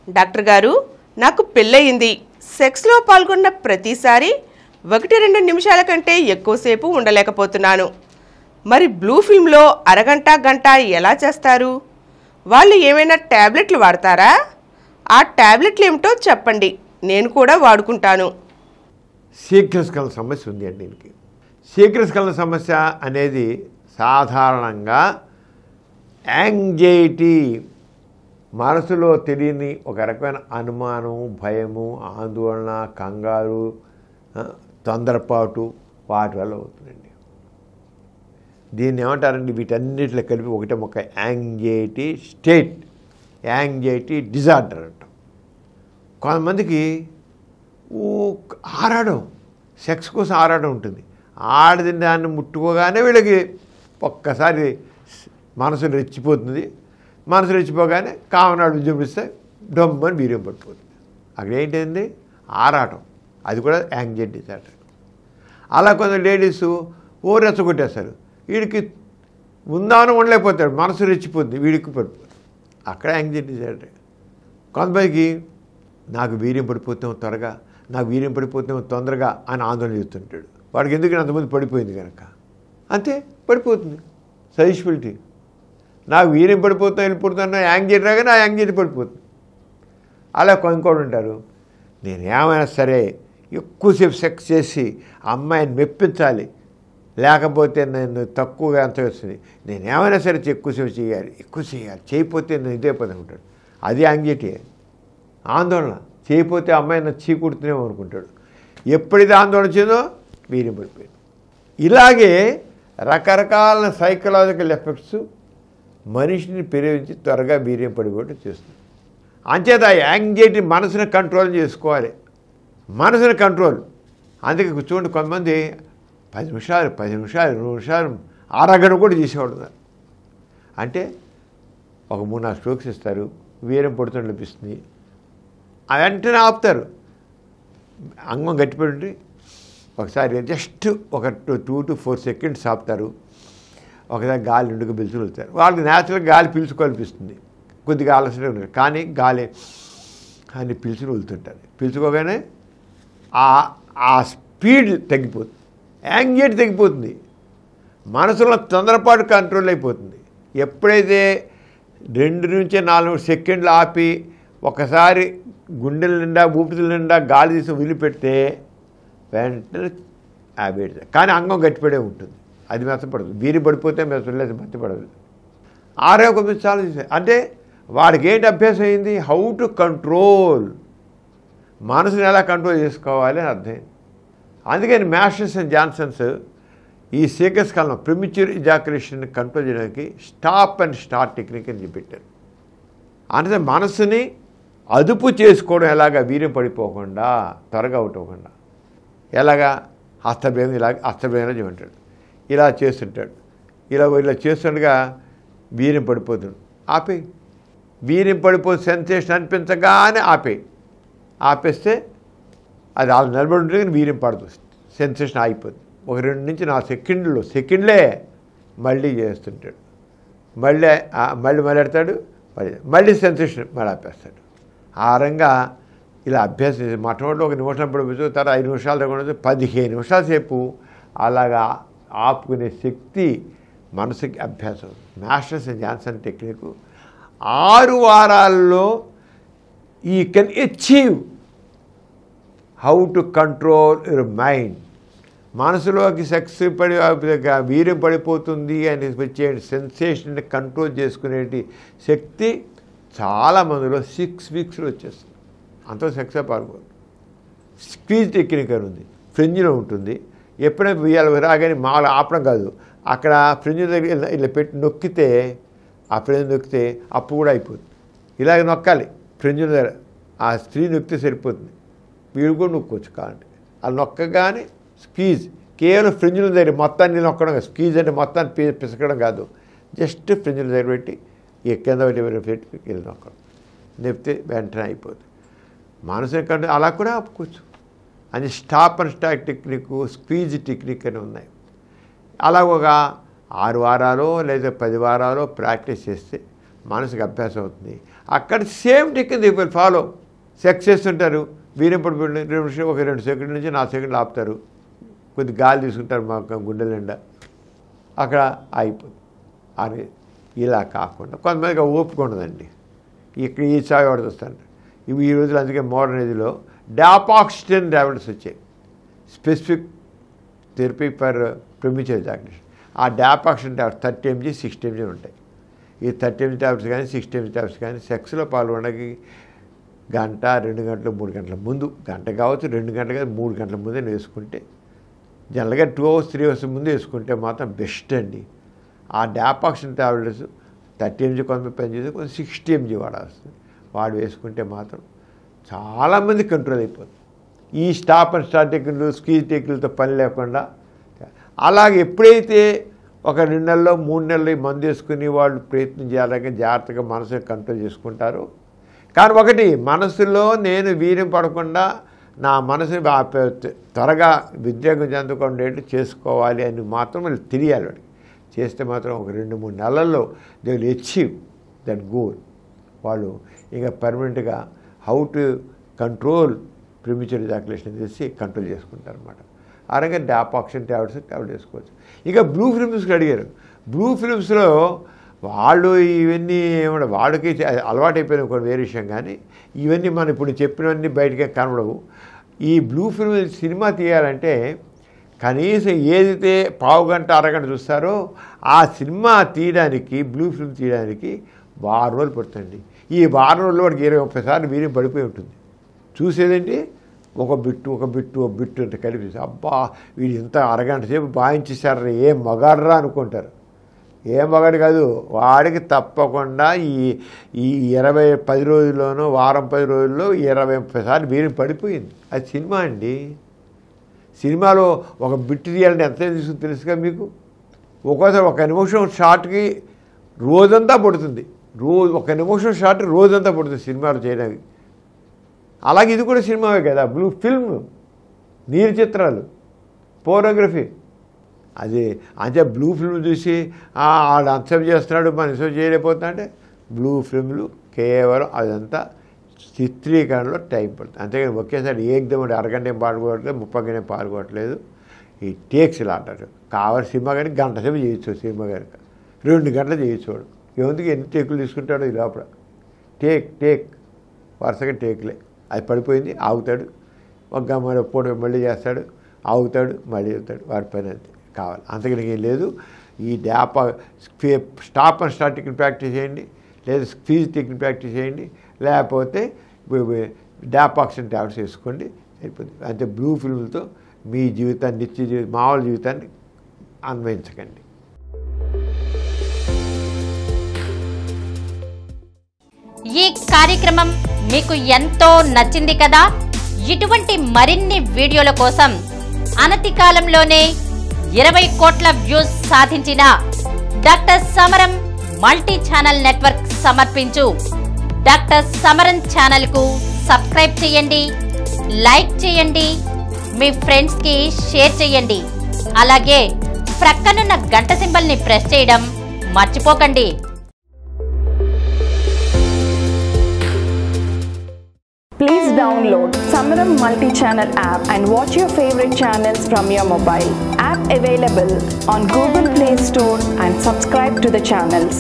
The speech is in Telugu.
డాక్టర్ గారు, నాకు పెళ్ళయింది. సెక్స్లో పాల్గొన్న ప్రతిసారి 1-2 నిమిషాల కంటే ఎక్కువసేపు ఉండలేకపోతున్నాను. మరి బ్లూ ఫిల్మ్లో అరగంట గంట ఎలా చేస్తారు? వాళ్ళు ఏమైనా ట్యాబ్లెట్లు వాడతారా? ఆ ట్యాబ్లెట్లు ఏమిటో చెప్పండి, నేను కూడా వాడుకుంటాను. శీఘ్రస్ఖలన సమస్య ఉంది అండి. దీనికి శీఘ్రస్ఖలన సమస్య అనేది సాధారణంగా యాంగ్జైటీ, మనసులో తెలియని ఒక రకమైన అనుమానం, భయము, ఆందోళన, కంగారు, తొందరపాటు వాటి వల్ల అవుతుందండి. దీన్ని ఏమంటారండి? వీటన్నిటిలో కలిపి ఒకటే ఒక యాంగ్జైటీ స్టేట్, యాంగ్జైటీ డిజార్డర్ అంటాం. కొంతమందికి ఆరాడం, సెక్స్ కోసం ఆరాడం ఉంటుంది. ఆడది దాన్ని ముట్టుకోగానే వీళ్ళకి ఒక్కసారి మనసు రెచ్చిపోతుంది. మనసు రెచ్చిపోగానే కామనాడు విజృంభిస్తే డొమ్మని వీర్యం పట్టుకుంటుంది. అక్కడ ఏంటండి? ఆరాటం. అది కూడా యాంగ్జైటీ డిజార్డర్. అలా కొందరు లేడీసు రెచ్చగొట్టేస్తారు. వీడికి ఉందానం ఉండలేకపోతాడు, మనసు రెచ్చిపోతుంది, వీడికి పడిపోతుంది. అక్కడ యాంగ్జైటీ డిజార్డర్. కొంతమందికి నాకు వీర్యం పడిపోతాం త్వరగా, నాకు వీర్యం పడిపోతాం తొందరగా అని ఆందోళన చేస్తుంటాడు. వాడికి ఎందుకు అంతమంది పడిపోయింది కనుక అంతే పడిపోతుంది. సజెషబిలిటీ, నాకు వీర్యం పడిపోతాం వెళ్ళిపోతున్నా యాంగ్జైటీ రాగానే ఆ యాంగ్జైటీ పడిపోతుంది. అలా కొంకోడు ఉంటారు, నేను ఏమైనా సరే ఎక్కువసేపు సెక్స్ చేసి అమ్మాయిని మెప్పించాలి, లేకపోతే నేను తక్కువగా అంత వస్తుంది, నేను ఏమైనా సరే ఎక్కువసేపు చేయాలి, ఎక్కువ చేయాలి, చేయకపోతే నేను ఇదే పని ఉంటాడు. అది యాంగ్జైటీ, ఆందోళన. చేయకపోతే అమ్మాయిని చీకుడుతూనే అనుకుంటాడు. ఎప్పుడైతే ఆందోళన వచ్చిందో వీర్యం పడిపోయింది. ఇలాగే రకరకాల సైకలాజికల్ ఎఫెక్ట్స్ మనిషిని ప్రేరేపించి త్వరగా వీర్యం పడిపోవడం చేస్తుంది. అంచేత యాంగ్జైటీ మనసుని కంట్రోల్ చేసుకోవాలి, మనసుని కంట్రోల్. అందుకే చూడండి, కొంతమంది 10 నిమిషాలు 20 నిమిషాలు అరగంట కూడా చేసేవాడు ఉన్నారు. అంటే ఒక 3-4 స్ట్రోక్స్ ఇస్తారు, వీర్యం పడుతుంది అనిపిస్తుంది, వెంటనే ఆపుతారు. అంగం గట్టిపడి ఒకసారి జస్ట్ ఒక 2 to 4 సెకండ్స్ ఆపుతారు. ఒకసారి గాలి నుండిగా పిలుచుకు వెళ్తారు. వాళ్ళకి న్యాచురల్గా గాలి పిలుచుకోనిపిస్తుంది, కొద్దిగా ఆలస్యంగా ఉంటుంది, కానీ గాలి అని పిలుచుకు వెళ్తుంటారు. పిలుచుకోగానే ఆ స్పీడ్ తగ్గిపోతుంది, యాంగ్జైటీ తగ్గిపోతుంది, మనసులో తొందరపాటు కంట్రోల్ అయిపోతుంది. ఎప్పుడైతే 2 నుంచి 4 సెకండ్లు ఆపి ఒకసారి గుండెల నిండా ఊపితుల నిండా గాలి తీసి వదిలిపెడితే వెంటనే హ్యాబిట్. కానీ అంగం గట్టిపడే ఉంటుంది, అది మెత్తపడదు. వీరి పడిపోతే మెత్తపడదు. ఆరోగ్యం మీద చాలా చేశారు. అంటే వాడికి ఏంటి అభ్యాసం అయింది? హౌ టు కంట్రోల్, మనసుని ఎలా కంట్రోల్ చేసుకోవాలి అని అర్థమైంది. అందుకని మాస్టర్స్ అండ్ జాన్సన్స్ ఈ శీఘ్రస్ఖలనం, ప్రిమిచ్యూర్ ఇజాక్యులేషన్ కంట్రోల్ చేయడానికి స్టాప్ అండ్ స్టార్ట్ టెక్నిక్ అని చెప్పారు. అంటే మనసుని అదుపు చేసుకోవడం ఎలాగా, వీర్యం పడిపోకుండా, త్వరగా అవుట్ అవ్వకుండా ఎలాగా, హస్తభేదం, ఇలాగ హస్తభేదం చేయమంటాడు. ఇలా చేస్తుంటాడు, ఇలా చేస్తుండగా వీర్యం పడిపోతుంది, ఆపే. వీర్యం పడిపోతే సెన్సేషన్ అనిపించగానే ఆపేస్తే అది అలా నిలబడి ఉంటుంది, కానీ వీర్యం పడుతుంది, సెన్సేషన్ ఆగిపోతుంది. ఒక 2 నుంచి 4 సెకండ్లే మళ్ళీ చేస్తుంటాడు. మళ్ళీ మొదలెడతాడు, మళ్ళీ సెన్సేషన్ మళ్ళీ ఆపేస్తాడు. ఆ రంగా ఇలా అభ్యాసం చేసి మొట్టమొదటి 1 నిమిషం పడిపోతూ, తర్వాత 5 నిమిషాలు తగ్గ 15 నిమిషాల సేపు అలాగా ఆపుకునే శక్తి మనసుకి అభ్యాసం. మాస్టర్స్ అండ్ జాన్సన్ టెక్నిక్ 6 వారాల్లో ఈ can achieve how to control your mind. మనసులోకి సెక్స్ వీర్యం పడిపోతుంది అని వచ్చే సెన్సేషన్ కంట్రోల్ చేసుకునేటి శక్తి చాలామందిలో 6 వీక్స్లో వచ్చేస్తుంది. అంత సెక్స్ పాల్గొంది. స్క్వీజ్ టెక్నిక్ అని ఉంది, ఫ్రిడ్జ్లో ఉంటుంది. ఎప్పుడైనా వీళ్ళు రాగానే మామూలు ఆపడం కాదు, అక్కడ ఫ్రిడ్జ్ దగ్గర ఇలా పెట్టి నొక్కితే, ఆ ఫ్రిడ్జ్ నొక్కితే అప్పు కూడా అయిపోతుంది. ఇలాగ నొక్కాలి ఫ్రిడ్జ్ దగ్గర, ఆ స్త్రీ నొక్కితే సరిపోతుంది. వీడు కూడా నొక్కొచ్చు కావాలంటే. అలా నొక్కగానే స్క్వీజ్, కేవలం ఫ్రిడ్జ్ల దగ్గర మొత్తాన్ని నొక్కడం కాదు. స్క్వీజ్ అంటే మొత్తాన్ని పిసకడం కాదు, జస్ట్ ఫ్రిడ్జ్ల దగ్గర పెట్టి కింద పెట్టి వెళ్ళి నొక్కడం, నెప్పితే వెంటనే అయిపోతుంది. మనసుని కంటే అలా కూడా ఆపుకోవచ్చు. అని stop and start technique, squeeze technique అని ఉన్నాయి. అలా ఒక 6 వారాలు లేదా 10 వారాలు ప్రాక్టీస్ చేస్తే మనసుకి అభ్యాసం అవుతుంది. అక్కడ same technique they will follow. Sex చేస్తుంటారు, వీరింపడి ఒక 2 సెకండ్ల నుంచి 4 సెకండ్లు ఆపుతారు, కొద్ది గాలి తీసుకుంటారు మా గుండెల నిండా, అక్కడ అయిపోతుంది. అది ఇలా కాకుండా కొంతమందికి ఓపిక ఉండదండి. ఇక్కడ ఈ చాయ్ వాడు వస్తాను ఇవి ఈ రోజులు. అందుకే మోడర్న్ ఏజ్లో డాపాక్సిటన్ టాబ్లెట్స్ వచ్చాయి, స్పెసిఫిక్ థెరపీ ఫర్ ప్రిమిచర్ జాగ్రత్త. ఆ డాపాక్సిటన్ టాబ్లెట్స్ 30 mg 60 mg ఉంటాయి. ఈ 30 mg టాబ్లెట్స్ కానీ 60 mg టాబ్లెట్స్ కానీ సెక్స్లో పాల్గొనడానికి గంట 2 గంటలు 3 గంటల ముందు, గంట కావచ్చు 2 గంటలు కాదు 3 గంటల ముందే వేసుకుంటే, జనరల్గా 2 hours 3 hours ముందు వేసుకుంటే మాత్రం బెస్ట్ అండి. ఆ డాపాక్సిటన్ టాబ్లెట్స్ 30 mg కొంతమంది పనిచేసి కొంచెం 60 mg వాడాల్సింది. వాడు వేసుకుంటే మాత్రం చాలామంది కంట్రోల్ అయిపోతుంది. ఈ స్టాప్ అండ్ స్టార్ట్ టెక్నిక్లు, స్క్వీజ్ టెక్నిక్లతో పని లేకుండా. అలాగే ఎప్పుడైతే ఒక 2 నెలల్లో 3 నెలలు మందు వేసుకుని వాళ్ళు ప్రయత్నం చేయాలంటే జాగ్రత్తగా మనసుని కంట్రోల్ చేసుకుంటారు. కానీ ఒకటి, మనసులో నేను వీర్యం పడకుండా నా మనసుని త్వరగా ఉద్రేకం చెందకుండా చేసుకోవాలి అని మాత్రం వాళ్ళు తెలియాలి. వాడికి చేస్తే మాత్రం ఒక 2-3 నెలల్లో they will achieve that goal. వాళ్ళు ఇంకా పర్మనెంట్గా హౌ టు కంట్రోల్ ప్రిమిచర్ ఎజాక్యులేషన్ చేసి కంట్రోల్ చేసుకుంటారు అన్నమాట. ఆ రకంగా డాపాక్సిటన్ టాబ్లెట్ వేసుకోవచ్చు. ఇక బ్లూ ఫిల్మ్స్కి అడిగారు. బ్లూ ఫిల్మ్స్లో వాళ్ళు ఇవన్నీ ఏమన్నా వాడికి అలవాటు అయిపోయిన కొన్ని వేరే విషయం, కానీ ఇవన్నీ మనం ఇప్పుడు చెప్పినవన్నీ బయటకే కనబడవు. ఈ బ్లూ ఫిల్మ్ సినిమా తీయాలంటే కనీసం ఏదైతే పావుగంట అరగంట చూస్తారో ఆ సినిమా తీయడానికి, బ్లూ ఫిల్మ్ తీయడానికి 6 రోజులు పడుతుంది. ఈ 6 రోజుల్లో వాడికి 20-30 సార్లు వీర్యం పడిపోయి ఉంటుంది. చూసేదేంటి ఒక బిట్టు అంటే కలిపి, అబ్బా వీడు ఇంత అరగంట సేపు బాయించేశారు, ఏం మగాడరా అనుకుంటారు. ఏం మగాడు కాదు, వాడికి తప్పకుండా ఈ 10 రోజుల్లోనూ వారం 10 రోజుల్లో 20-30 సార్లు వీర్యం పడిపోయింది. అది సినిమా అండి. సినిమాలో ఒక బిట్టు తీయాలంటే ఎంత తీసుకుని తెలుసుగా మీకు. ఒక్కోసారి 1 నిమిషం షార్ట్కి రోజంతా పడుతుంది. ఒక నిమిషం షార్ట్ రోజంతా పడుతుంది సినిమాలు చేయడానికి. అలాగే ఇది కూడా సినిమావే కదా, బ్లూ ఫిల్మ్, నీరు చిత్రాలు, పోర్నోగ్రఫీ. అది అంటే బ్లూ ఫిల్మ్ చూసి ఆడు అంతసేపు చేస్తున్నాడు మనం ఇంతసేపు చేయలేకపోతున్నా అంటే, బ్లూ ఫిల్మ్లు కేవలం అదంతా చిత్రీకరణలో టైం పడుతుంది. అంతేగాని ఒకేసారి ఏకదం అరగంట ఏం పాడుకోవట్లేదు, 30 గంటలు పాడుకోవట్లేదు. ఈ టేక్స్ ఇలా అంటారు. కావాలి సినిమా కానీ గంట సేపు చేయొచ్చు, సినిమా కనుక 2 గంటలు చేయొచ్చు. ఎందుకు ఎన్ని టేకులు తీసుకుంటాడో ఈ లోపల. టేక్ వరుసగా టేకులే. అది పడిపోయింది, ఆగుతాడు, ఒక పూట మళ్ళీ చేస్తాడు, ఆగుతాడు, మళ్ళీ వెళ్తాడు. వాడి పని అంతే కావాలి, అంతకని ఏం లేదు. ఈ stop and start technique practice చేయండి, లేదా స్క్వీజ్ టెక్నిక్ ప్రాక్టీస్ చేయండి, లేకపోతే డాపాక్సిటన్ టాబ్లెట్స్ వేసుకోండి, అయిపోతుంది. అంటే బ్లూ ఫిల్మ్లతో మీ జీవితాన్ని మామూలు జీవితాన్ని అన్వయించకండి. ఈ కార్యక్రమం మీకు ఎంతో నచ్చింది కదా. ఇటువంటి మరిన్ని వీడియోల కోసం అనతి కాలంలోనే 20 కోట్ల వ్యూస్ సాధించిన డాక్టర్ సమరం మల్టీ ఛానల్ నెట్వర్క్ సమర్పించు డాక్టర్ సమరం ఛానల్ కు సబ్స్క్రైబ్ చేయండి, లైక్ చేయండి, మీ ఫ్రెండ్స్ కి షేర్ చేయండి. అలాగే ప్రక్కనున్న గంట సింబల్ ని ప్రెస్ చేయడం మర్చిపోకండి. Please download Samaram multi-channel app and watch your favorite channels from your mobile. App available on Google Play Store and subscribe to the channels.